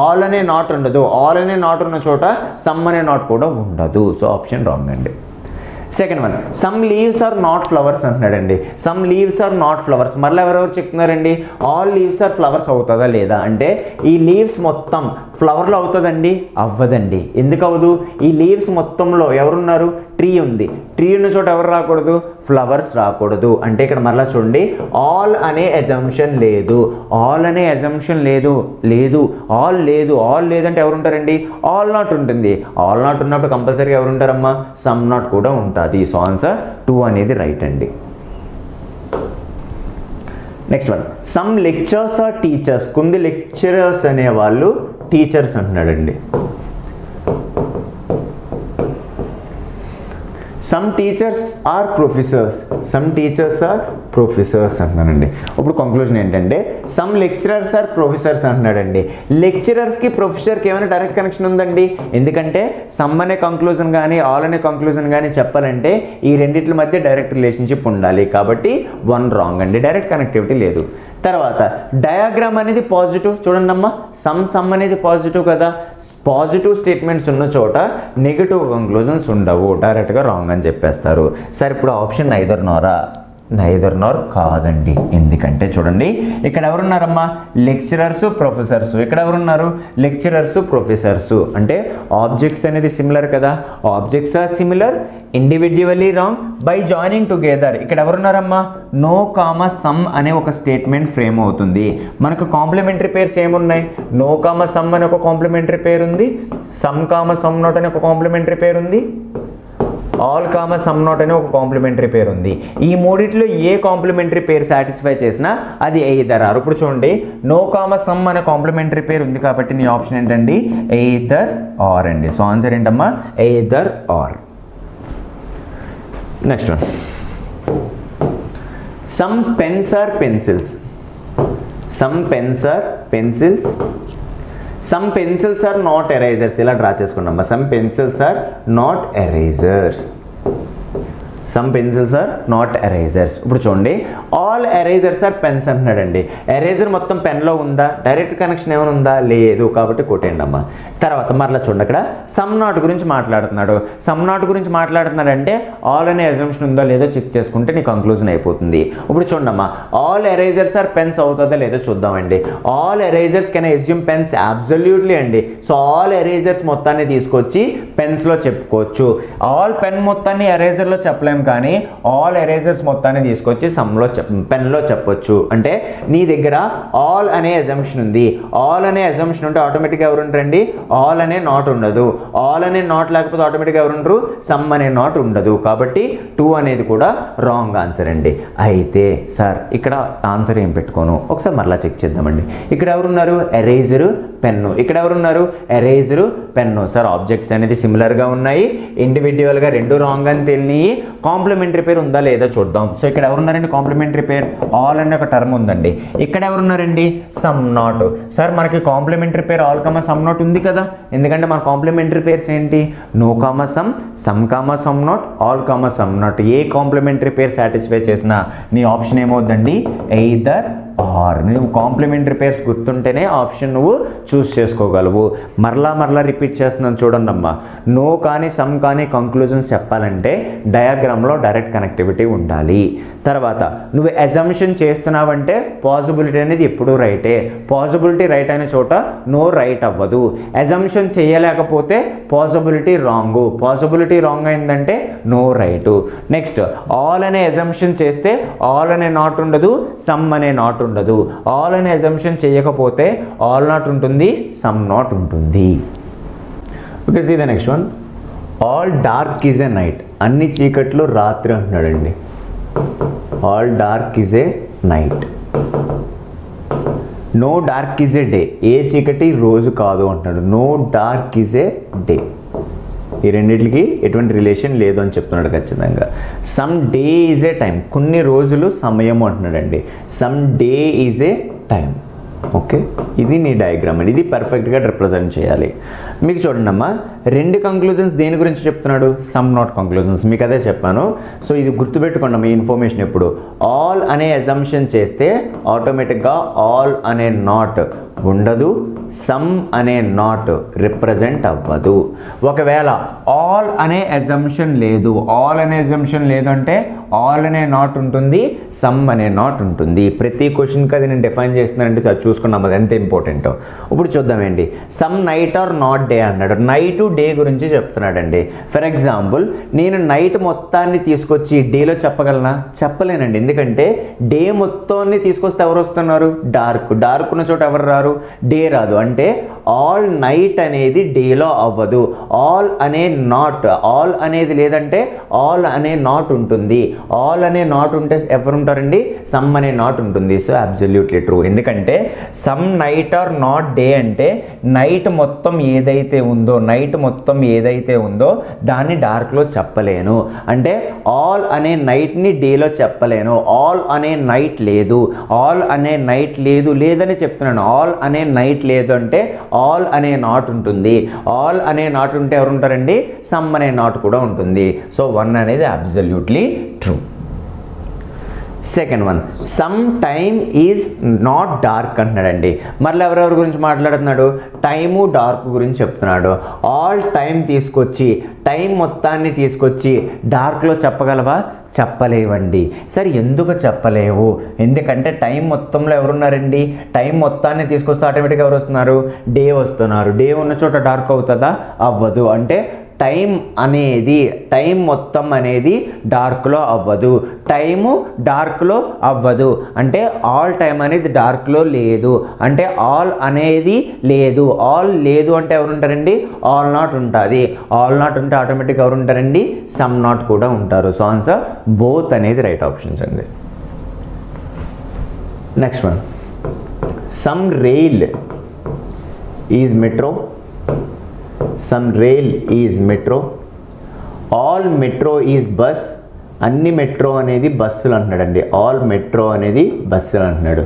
ఆల్ అనే నాట్ ఉండదు, ఆల్ అనే నాట్ ఉన్న చోట సమ్ అనే నాట్ కూడా ఉండదు. సో ఆప్షన్ రాంగ్ అండి. Second one, some leaves are not flowers అంటున్నాడండి. Some leaves are not flowers, మళ్ళీ ఎవరెవరు చెప్తున్నారండి? ఆల్ లీవ్స్ ఆర్ ఫ్లవర్స్ అవుతుందా లేదా అంటే, ఈ లీవ్స్ మొత్తం ఫ్లవర్లో అవుతుందండి? అవ్వదండి. ఎందుకు అవ్వదు? ఈ లీవ్స్ మొత్తంలో ఎవరున్నారు? ట్రీ ఉంది. ట్రీ ఉన్న చోట ఎవరు రాకూడదు? ఫ్లవర్స్ రాకూడదు. అంటే ఇక్కడ మరలా చూడండి, ఆల్ అనే అజంప్షన్ లేదు, ఆల్ అనే అజంప్షన్ లేదు, ఆల్ లేదంటే ఎవరు ఉంటారండి? ఆల్ నాట్ ఉంటుంది. ఆల్ నాట్ ఉన్నప్పుడు కంపల్సరీగా ఎవరు ఉంటారమ్మా? సమ్ నాట్ కూడా ఉంటుంది. సో ఆన్సర్ 2 అనేది రైట్ అండి. Next one, some lectures are teachers. కొన్ని లెక్చరర్స్ అనే వాళ్ళు టీచర్స్ అంటున్నాడండి. సమ్ టీచర్స్ ఆర్ ప్రొఫెసర్స్, అంటున్నానండి. ఇప్పుడు కంక్లూజన్ ఏంటంటే సమ్ లెక్చరర్స్ ఆర్ ప్రొఫెసర్స్ అంటున్నాడండి. లెక్చరర్స్కి ప్రొఫెసర్కి ఏమైనా డైరెక్ట్ కనెక్షన్ ఉందండి? ఎందుకంటే సమ్ అనే కంక్లూజన్ కానీ ఆల్ అనే కంక్లూజన్ కానీ చెప్పాలంటే ఈ రెండింటి మధ్య డైరెక్ట్ రిలేషన్షిప్ ఉండాలి. కాబట్టి 1 రాంగ్ అండి, డైరెక్ట్ కనెక్టివిటీ లేదు. తర్వాత డయాగ్రామ్ అనేది పాజిటివ్. చూడండి అమ్మా, సమ్ అనేది పాజిటివ్ కదా. పాజిటివ్ స్టేట్మెంట్స్ ఉన్న చోట నెగిటివ్ కంక్లూజన్స్ ఉండవు, డైరెక్ట్గా రాంగ్ అని చెప్పేస్తారు. సరే ఇప్పుడు ఆప్షన్ నైదర్ నార్ కాదండి. ఎందుకంటే చూడండి, ఇక్కడ ఎవరున్నారమ్మా? Lecturers professors. ఇక్కడ ఎవరున్నారు? Lecturers professors. అంటే ఆబ్జెక్ట్స్ అనేది సిమిలర్ కదా. Objects are similar, individually wrong, by joining together. ఇక్కడ ఎవరున్నారమ్మా? నో కామా సమ్ అనే ఒక స్టేట్మెంట్ ఫ్రేమ్ అవుతుంది. మనకు కాంప్లిమెంటరీ పేర్స్ ఏమున్నాయి? నో కామా సమ్ అనే ఒక కాంప్లిమెంటరీ పేరు ఉంది, సమ్ కామా సమ్ నాట్ అనే ఒక కాంప్లిమెంటరీ పేరు ఉంది, ఆల్ కామా సమ్ నాట్ అనే ఒక కాంప్లిమెంటరీ పేరు ఉంది. ఈ మూడిట్లో ఏ కాంప్లిమెంటరీ పేరు సాటిస్ఫై చేసినా అది ఎయిదర్ ఆర్. ఇప్పుడు చూడండి, నో కామా సమ్ అనే కాంప్లిమెంటరీ పేరు ఉంది కాబట్టి నీ ఆప్షన్ ఏంటండి? ఎయిదర్ ఆర్ అండి. సో ఆన్సర్ ఏంటమ్మా? Either or. Next one, some pens are pencils. Some pencils are not erasers. ఇలా డ్రా చేసుకున్నాం. Some pencils are not erasers. ఇప్పుడు చూడండి, ఆల్ ఎరేజర్స్ ఆర్ పెన్స్ అంటున్నాడండి. ఎరేజర్ మొత్తం పెన్లో ఉందా? డైరెక్ట్ కనెక్షన్ ఏమైనా ఉందా? లేదు. కాబట్టి కొట్టేయండి అమ్మా. తర్వాత మరలా చూడండి, అక్కడ సమ్ నాట్ గురించి మాట్లాడుతున్నాడంటే ఆల్ అనే అజంప్షన్ ఉందో లేదో చెక్ చేసుకుంటే నీ కంక్లూజన్ అయిపోతుంది. ఇప్పుడు చూడండి అమ్మా, ఆల్ ఎరేజర్స్ ఆర్ పెన్స్ అవుతుందో లేదో చూద్దామండి. All erasers can assume pens? Absolutely అండి. సో ఆల్ ఎరేజర్స్ మొత్తాన్ని తీసుకొచ్చి పెన్స్లో చెప్పుకోవచ్చు. ఆల్ పెన్ మొత్తాన్ని ఎరేజర్లో చెప్పలేము, కానీ ఆల్ ఎరేజర్స్ మొత్తాన్ని తీసుకొచ్చి పెన్లో చెప్పొచ్చు. అంటే నీ దగ్గర ఆల్ అనే అజంప్షన్ ఉంది. ఆల్ అనే అజంప్షన్ ఉంటే ఆటోమేటిక్గా ఎవరు ఉంటారండి? ఆల్ అనే నాట్ ఉండదు. ఆల్ అనే నాట్ లేకపోతే ఆటోమేటిక్గా ఎవరు ఉండరు? సమ్ అనే నాట్ ఉండదు. కాబట్టి 2 అనేది కూడా రాంగ్ ఆన్సర్ అండి. అయితే సార్ ఇక్కడ ఆన్సర్ ఏం పెట్టుకోను, ఒకసారి మరలా చెక్ చేద్దామండి. ఇక్కడ ఎవరున్నారు? Eraser, pen. ఇక్కడ ఎవరున్నారు? Eraser, pen. సార్ ఆబ్జెక్ట్స్ అనేది సిమిలర్గా ఉన్నాయి, ఇండివిజువల్గా 2 రాంగ్ అని తెలియని. కాంప్లిమెంటరీ పేరు ఉందా లేదా చూద్దాం. సో ఇక్కడ ఎవరున్నారండి? కాంప్లిమెంటరీ పేరు ఆల్ అనే ఒక టర్మ్ ఉందండి. ఇక్కడ ఎవరున్నారండి? Some not. సార్ మనకి complementary pair all comma some not ఉంది కదా. ఎందుకంటే మన కాంప్లిమెంటరీ పేర్స్ ఏంటి? No comma some comma some not, all comma some not. ఏ కాంప్లిమెంటరీ పేరు సాటిస్ఫై చేసినా నీ ఆప్షన్ ఏమవుతుందండి? Either or. నువ్వు కాంప్లిమెంటరీ పేర్స్ గుర్తుంటేనే ఆప్షన్ నువ్వు చూస్ చేసుకోగలవు. మరలా రిపీట్ చేస్తున్నాను చూడండి అమ్మా. నో కానీ సమ్ కానీ కంక్లూజన్స్ చెప్పాలంటే డయాగ్రామ్లో డైరెక్ట్ కనెక్టివిటీ ఉండాలి. తర్వాత నువ్వు అజంప్షన్ చేస్తున్నావంటే పాసిబిలిటీ అనేది ఎప్పుడూ రైటే. పాసిబిలిటీ రైట్ అయిన చోట నో రైట్ అవ్వదు. అజంప్షన్ చేయలేకపోతే పాసిబిలిటీ రాంగ్. పాసిబిలిటీ రాంగ్ అయిందంటే నో రైటు. నెక్స్ట్ ఆల్ అనే అజంప్షన్ చేస్తే ఆల్ అనే నాట్ ఉండదు, సమ్ అనే నాట్ ఉండదు. ఆల్ అనే అజంప్షన్ చేయకపోతే ఆల్ నాట్ ఉంటుంది, సమ్ నాట్ ఉంటుంది. Okay, see the next one. All dark is a night. అన్ని చీకట్లు రాత్రి అంటున్నాడండి. All dark is a night. No dark is a day, ఏ చీకటి రోజు కాదు అంటున్నాడు. No dark is a day, ఈ రెండింటికి ఎటువంటి రిలేషన్ లేదు అని చెప్తున్నాడు ఖచ్చితంగా. Some day is a time, కొన్ని రోజులు సమయం అంటున్నాడండి. Some day is a time. Okay, ఇది నీ డయాగ్రామ్ అండి, ఇది పర్ఫెక్ట్గా రిప్రజెంట్ చేయాలి. మీకు చూడండి అమ్మా, రెండు కంక్లూజన్స్ దేని గురించి చెప్తున్నాడు? Some not conclusions. మీకు అదే చెప్పాను. సో ఇది గుర్తుపెట్టుకోండి మీ ఇన్ఫర్మేషన్. ఎప్పుడు ఆల్ అనే అజంప్షన్ చేస్తే ఆటోమేటిక్గా ఆల్ అనే నాట్ ఉండదు, సమ్ అనే నాట్ రిప్రజెంట్ అవ్వదు. ఒకవేళ ఆల్ అనే అజంప్షన్ లేదు, ఆల్ అనే అజంప్షన్ లేదంటే ఆల్ అనే నాట్ ఉంటుంది, సమ్ అనే నాట్ ఉంటుంది. ప్రతి క్వశ్చన్కి అది నేను డిఫైన్ చేస్తున్నానంటే అది చూసుకున్నాం, అది ఎంత ఇంపార్టెంటో. ఇప్పుడు చూద్దామండి. Some night or not day అన్నాడు. నైట్ డే గురించి చెప్తున్నాడండి. ఫర్ ఎగ్జాంపుల్, నేను నైట్ మొత్తాన్ని తీసుకొచ్చి డేలో చెప్పగలనా? చెప్పలేనండి. ఎందుకంటే డే మొత్తాన్ని తీసుకొస్తే ఎవరు వస్తున్నారు? డార్క్. డార్క్ ఉన్న చోట ఎవరు రారు? డే రాదు. అంటే ఆల్ నైట్ అనేది డేలో అవ్వదు. ఆల్ అనే నాట్, ఆల్ అనేది లేదంటే ఆల్ అనే నాట్ ఉంటుంది. ఆల్ అనే నాట్ ఉంటే ఎవరు ఉంటారండి? సమ్ అనే నాట్ ఉంటుంది. So absolutely true. ఎందుకంటే some night or not day అంటే నైట్ మొత్తం ఏదైతే ఉందో, నైట్ మొత్తం ఏదైతే ఉందో దాన్ని డార్క్లో చెప్పలేను. అంటే ఆల్ అనే నైట్ని డేలో చెప్పలేను. ఆల్ అనే నైట్ లేదు, ఆల్ అనే నైట్ లేదు లేదని చెప్తున్నాను. ఆల్ అనే నైట్ లేదు అంటే ఆల్ అనే నాట్ ఉంటుంది. ఆల్ అనే నాట్ ఉంటే ఎవరు ఉంటారండి? సమ్ అనే నాట్ కూడా ఉంటుంది. సో 1 అనేది absolutely true. Second one, some time is not dark అంటున్నాడండి. మళ్ళీ ఎవరెవరి గురించి మాట్లాడుతున్నాడు? టైము డార్క్ గురించి చెప్తున్నాడు. ఆల్ టైం తీసుకొచ్చి, టైం మొత్తాన్ని తీసుకొచ్చి డార్క్లో చెప్పగలవా? చెప్పలేవండి. సరే, ఎందుకు చెప్పలేవు? ఎందుకంటే టైం మొత్తంలో ఎవరున్నారండి? టైం మొత్తాన్ని తీసుకొస్తే ఆటోమేటిక్గా ఎవరు వస్తున్నారు? డే వస్తున్నారు. డే ఉన్న చోట డార్క్ అవుతుందా? అవ్వదు. అంటే టైం అనేది, టైం మొత్తం అనేది డార్క్లో అవ్వదు. టైము డార్క్లో అవ్వదు. అంటే ఆల్ టైం అనేది డార్క్లో లేదు. అంటే ఆల్ అనేది లేదు. ఆల్ లేదు అంటే ఎవరు ఉంటారండి? ఆల్ నాట్ ఉంటుంది. ఆల్ నాట్ ఉంటే ఆటోమేటిక్గా ఎవరు ఉంటారండి? సమ్ నాట్ కూడా ఉంటారు. సో ఆన్సర్ బోత్ అనేది రైట్ ఆప్షన్స్ అండి. Next one, some rail is metro, some rail is metro, all metro is bus, అన్ని మెట్రో అనేది బస్సులు అంటున్నాడండి. ఆల్ మెట్రో అనేది బస్సులు అంటున్నాడు.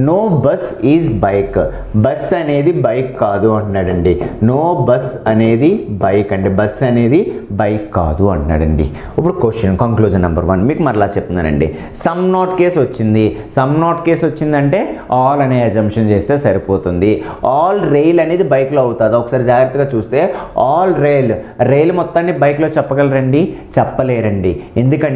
No bus is bike, bus అనేది బైక్ కాదు అంటున్నాడండి. నో బస్ అనేది బైక్ అండి, బస్ అనేది బైక్ కాదు అంటున్నాడండి. ఇప్పుడు క్వశ్చన్ కంక్లూజన్ నెంబర్ 1 మీకు మరలా చెప్తున్నానండి. సమ్ నాట్ కేసు వచ్చింది. సమ్ నాట్ కేసు వచ్చిందంటే ఆల్ అనే అజంప్షన్ చేస్తే సరిపోతుంది. ఆల్ రైల్ అనేది బైక్లో అవుతుంది. ఒకసారి జాగ్రత్తగా చూస్తే ఆల్ రైల్, రైలు మొత్తాన్ని బైక్లో చెప్పగలరండి? చెప్పలేరండి. ఎందుకంటే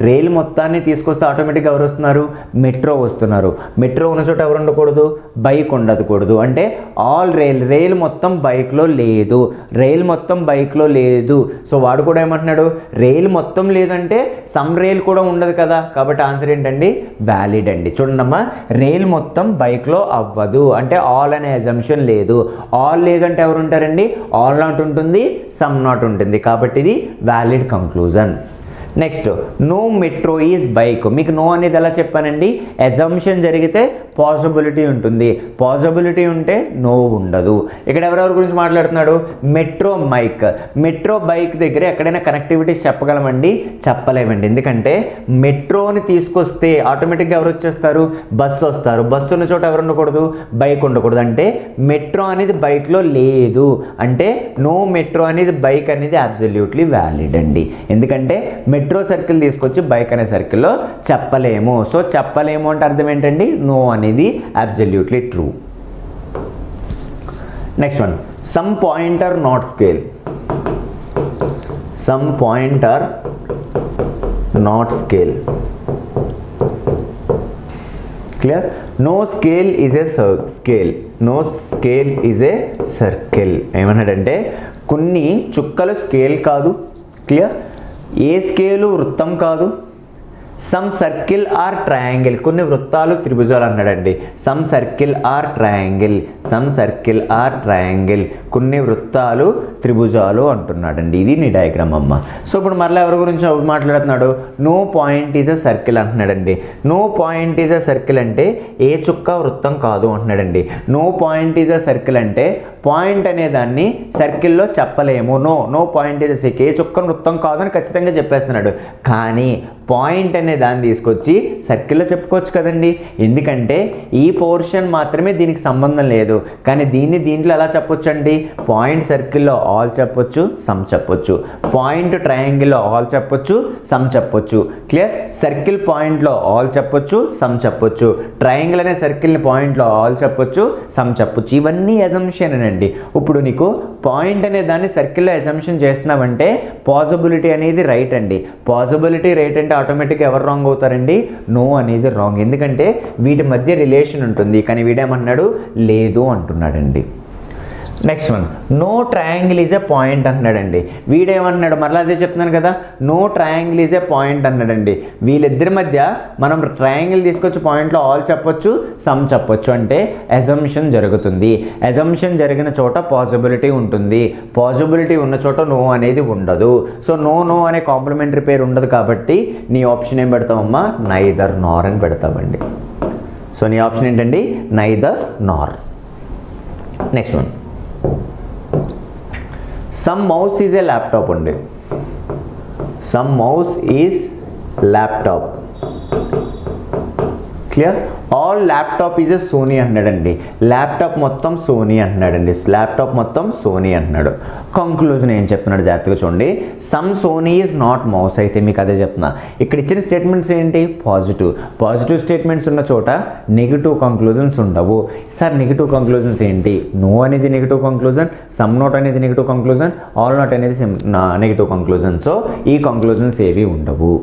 రైలు మొత్తాన్ని తీసుకొస్తే ఆటోమేటిక్గా ఎవరు వస్తున్నారు? మెట్రో వస్తున్నారు. మెట్రో ఉన్న చోట ఎవరు ఉండకూడదు? బైక్ ఉండకూడదు. అంటే ఆల్ రైల్, రైలు మొత్తం బైక్లో లేదు. రైలు మొత్తం బైక్లో లేదు. సో వాడు కూడా ఏమంటున్నాడు? రైలు మొత్తం లేదంటే సమ్ రైల్ కూడా ఉండదు కదా. కాబట్టి ఆన్సర్ ఏంటండి? వ్యాలిడ్ అండి. చూడండమ్మా, రైలు మొత్తం బైక్లో అవ్వదు. అంటే ఆల్ అనే అజంప్షన్ లేదు. ఆల్ లేదంటే ఎవరు ఉంటారండి? ఆల్ నాట్ ఉంటుంది, సమ్ నాట్ ఉంటుంది. కాబట్టి ఇది valid conclusion. Next, no metro is bike. మీకు నో అనేది ఎలా చెప్పానండి? అజంప్షన్ జరిగితే పాసిబిలిటీ ఉంటుంది. పాసిబిలిటీ ఉంటే నో ఉండదు. ఇక్కడ ఎవరెవరి గురించి మాట్లాడుతున్నాడు? Metro mic. మెట్రో బైక్ దగ్గర ఎక్కడైనా కనెక్టివిటీస్ చెప్పగలమండి? చెప్పలేమండి. ఎందుకంటే మెట్రోని తీసుకొస్తే ఆటోమేటిక్గా ఎవరు వచ్చేస్తారు? బస్సు వస్తారు. బస్సు ఉన్న చోట ఎవరు ఉండకూడదు? బైక్ ఉండకూడదు. అంటే మెట్రో అనేది బైక్లో లేదు. అంటే నో మెట్రో అనేది బైక్ అనేది అబ్సల్యూట్లీ వ్యాలిడ్ అండి. ఎందుకంటే మెట్రో సర్కిల్ తీసుకొచ్చి బైక్ అనే సర్కిల్లో చెప్పలేము. సో చెప్పలేము అంటే అర్థం ఏంటండి? నో అనేది absolutely true. Next one, some point are not scale. Some point are not scale. Clear? No scale is a scale, no scale is a circle. ఏమన్నాడంటే కొన్ని చుక్కలు స్కేల్ కాదు. క్లియర్? ఏ స్కేలు వృత్తం కాదు, సమ్ సర్కిల్ ఆర్ ట్రయాంగిల్, కొన్ని వృత్తాలు త్రిభుజాలు అన్నాడండి. Some circle are triangle, some circle are triangle, కొన్ని వృత్తాలు త్రిభుజాలు అంటున్నాడండి. ఇది నీ డయాగ్రామ్ అమ్మ. సో ఇప్పుడు మరలా ఎవరి గురించి మాట్లాడుతున్నాడు? No point is a circle అంటున్నాడండి. No point is a circle అంటే ఏ చుక్క వృత్తం కాదు అంటున్నాడండి. No point is a circle అంటే పాయింట్ అనే దాన్ని సర్కిల్లో చెప్పలేము. No point is a circle, ఏ చుక్క వృత్తం కాదు అని ఖచ్చితంగా చెప్పేస్తున్నాడు. కానీ పాయింట్ అనే దాన్ని తీసుకొచ్చి సర్కిల్లో చెప్పుకోవచ్చు కదండి. ఎందుకంటే ఈ పోర్షన్ మాత్రమే దీనికి సంబంధం లేదు. కానీ దీంట్లో ఎలా చెప్పొచ్చు అండి? పాయింట్ సర్కిల్లో ఆల్ చెప్పొచ్చు, సమ్ చెప్పొచ్చు. పాయింట్ ట్రయాంగిల్లో ఆల్ చెప్పొచ్చు, సమ్ చెప్పొచ్చు. క్లియర్? సర్కిల్ పాయింట్లో ఆల్ చెప్పొచ్చు, సమ్ చెప్పొచ్చు. ట్రయాంగిల్ అనే సర్కిల్ని పాయింట్లో ఆల్ చెప్పొచ్చు, సమ్ చెప్పొచ్చు. ఇవన్నీ అజంప్షన్ అండి. ఇప్పుడు నీకు పాయింట్ అనే దాన్ని సర్కిల్లో అజంప్షన్ చేస్తున్నావంటే పాసిబిలిటీ అనేది రైట్ అండి. పాసిబిలిటీ రైట్ అంటే ఆటోమేటిక్గా ఎవరు రాంగ్ అవుతారండి? నో అనేది రాంగ్. ఎందుకంటే వీటి మధ్య రిలేషన్ ఉంటుంది. కానీ వీడేమన్నాడు? లేదు అంటున్నాడండి. Next one, no triangle is a point అంటున్నాడండి. వీడేమన్నాడు? మరలా అదే చెప్తున్నాను కదా, no triangle is a point అన్నాడండి. వీళ్ళిద్దరి మధ్య మనం ట్రయాంగిల్ తీసుకొచ్చి పాయింట్లో ఆల్ చెప్పొచ్చు, సమ్ చెప్పొచ్చు. అంటే అజంప్షన్ జరుగుతుంది. అజంప్షన్ జరిగిన చోట పాసిబిలిటీ ఉంటుంది. పాసిబిలిటీ ఉన్న చోట నో అనేది ఉండదు. సో నో అనే కాంప్లిమెంటరీ పేరు ఉండదు. కాబట్టి నీ ఆప్షన్ ఏం పెడతామమ్మా? నైదర్ నార్ అని పెడతామండి. సో నీ ఆప్షన్ ఏంటండి? Neither nor. Next one, some mouse is a laptop అండి. Some mouse is laptop. Clear? All laptop is a Sony అన్నాడండి. ల్యాప్టాప్ మొత్తం సోనీ అంటున్నాడండి. ల్యాప్టాప్ మొత్తం సోనీ అంటున్నాడు. కంక్లూజన్ ఏం చెప్తున్నాడు జాగ్రత్తగా చూడండి. Some Sony is not mouse. అయితే మీకు అదే చెప్తున్నా. ఇక్కడ ఇచ్చిన స్టేట్మెంట్స్ ఏంటి? పాజిటివ్ స్టేట్మెంట్స్ ఉన్న చోట నెగిటివ్ కంక్లూజన్స్ ఉండవు. సార్ నెగిటివ్ కంక్లూజన్స్ ఏంటి? నో అనేది నెగిటివ్ కంక్లూజన్, సమ్ నాట్ అనేది నెగిటివ్ కంక్లూజన్, ఆల్ నాట్ అనేది నెగిటివ్ కంక్లూజన్. సో ఈ కంక్లూజన్స్ ఏవి ఉండవు.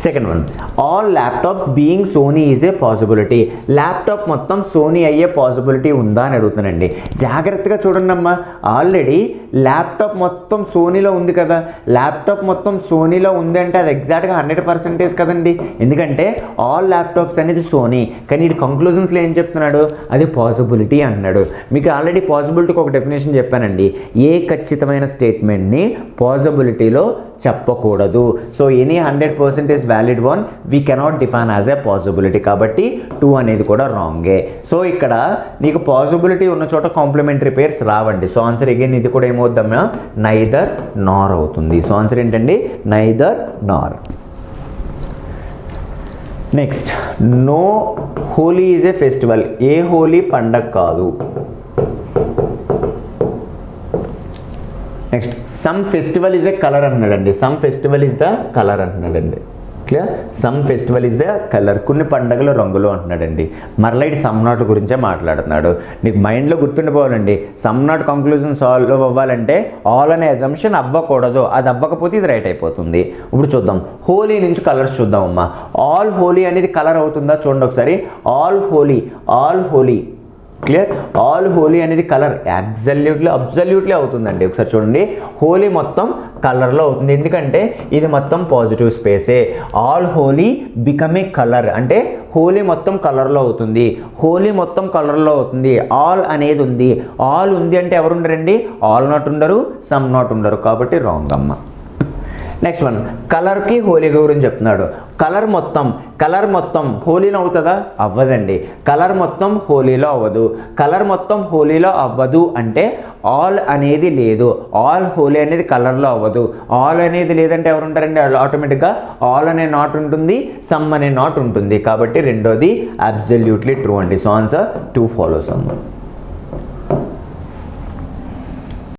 Second one, all laptops being Sony is a possibility. Laptop మొత్తం సోనీ అయ్యే పాసిబిలిటీ ఉందా అని అడుగుతానండి. జాగ్రత్తగా చూడండి అమ్మా. ఆల్రెడీ ల్యాప్టాప్ మొత్తం సోనీలో ఉంది కదా. ల్యాప్టాప్ మొత్తం సోనీలో ఉంది అంటే అది ఎగ్జాక్ట్గా 100% కదండి. ఎందుకంటే ఆల్ ల్యాప్టాప్స్ అనేది సోనీ. కానీ ఈ కంక్లూజన్స్లో ఏం చెప్తున్నాడు? అది పాసిబిలిటీ అన్నాడు. మీకు ఆల్రెడీ పాసిబిలిటీకి ఒక డెఫినేషన్ చెప్పానండి. ఏ ఖచ్చితమైన స్టేట్మెంట్ని పాసిబిలిటీలో చెప్పకూడదు. So any 100% valid one we cannot define as a possibility. కాబట్టి 2 అనేది కూడా రాంగే. సో ఇక్కడ నీకు పాసిబిలిటీ ఉన్న చోట కాంప్లిమెంటరీ పేర్స్ రావండి. సో ఆన్సర్ అగైన్ ఇది కూడా ఏమవుద్దామా? నైదర్ నార్ అవుతుంది. సో ఆన్సర్ ఏంటండి? Neither nor. Next, no Holi is a festival. ఏ హోలీ పండగ కాదు. Next, some festival is a colour అన్నాడండి. Some festival is the colour అంటున్నాడండి. Clear? Some festival is the colour. కొన్ని పండుగలు రంగులు అంటున్నాడండి. మరలా ఇటు సమ్ నాట్ గురించే మాట్లాడుతున్నాడు. నీకు మైండ్లో గుర్తుండిపోవాలండి. సమ్ నాట్ కంక్లూజన్ సాల్వ్ అవ్వాలంటే ఆల్ అనే అజంప్షన్ అవ్వకూడదు. అది అవ్వకపోతే ఇది రైట్ అయిపోతుంది. ఇప్పుడు చూద్దాం. హోలీ నుంచి కలర్స్ చూద్దాం అమ్మా. ఆల్ హోలీ అనేది కలర్ అవుతుందా చూడండి ఒకసారి. All Holi clear? All Holi అనేది కలర్ అబ్జల్యూట్లీ అవుతుందండి. ఒకసారి చూడండి. హోలీ మొత్తం కలర్లో అవుతుంది. ఎందుకంటే ఇది మొత్తం పాజిటివ్ స్పేసే. All Holi become a colour అంటే హోలీ మొత్తం కలర్లో అవుతుంది. హోలీ మొత్తం కలర్లో అవుతుంది. ఆల్ అనేది ఉంది. ఆల్ ఉంది అంటే ఎవరు ఉండరండి? ఆల్ నాట్ ఉండరు, సమ్ నాట్ ఉండరు. కాబట్టి రాంగ్ అమ్మ. నెక్స్ట్ వన్, కలర్కి హోలీ గురించి చెప్తున్నాడు. కలర్ మొత్తం హోలీలో అవుతుందా? అవ్వదండి. కలర్ మొత్తం హోలీలో అవ్వదు. కలర్ మొత్తం హోలీలో అవ్వదు అంటే ఆల్ అనేది లేదు. ఆల్ హోలీ అనేది కలర్లో అవ్వదు. ఆల్ అనేది లేదంటే ఎవరు ఉంటారండి? ఆటోమేటిక్గా ఆల్ అనే నాట్ ఉంటుంది, సమ్ అనే నాట్ ఉంటుంది. కాబట్టి రెండోది అబ్సల్యూట్లీ ట్రూ అండి. సో ఆన్సర్ 2 ఫాలోస్ అమ్మ.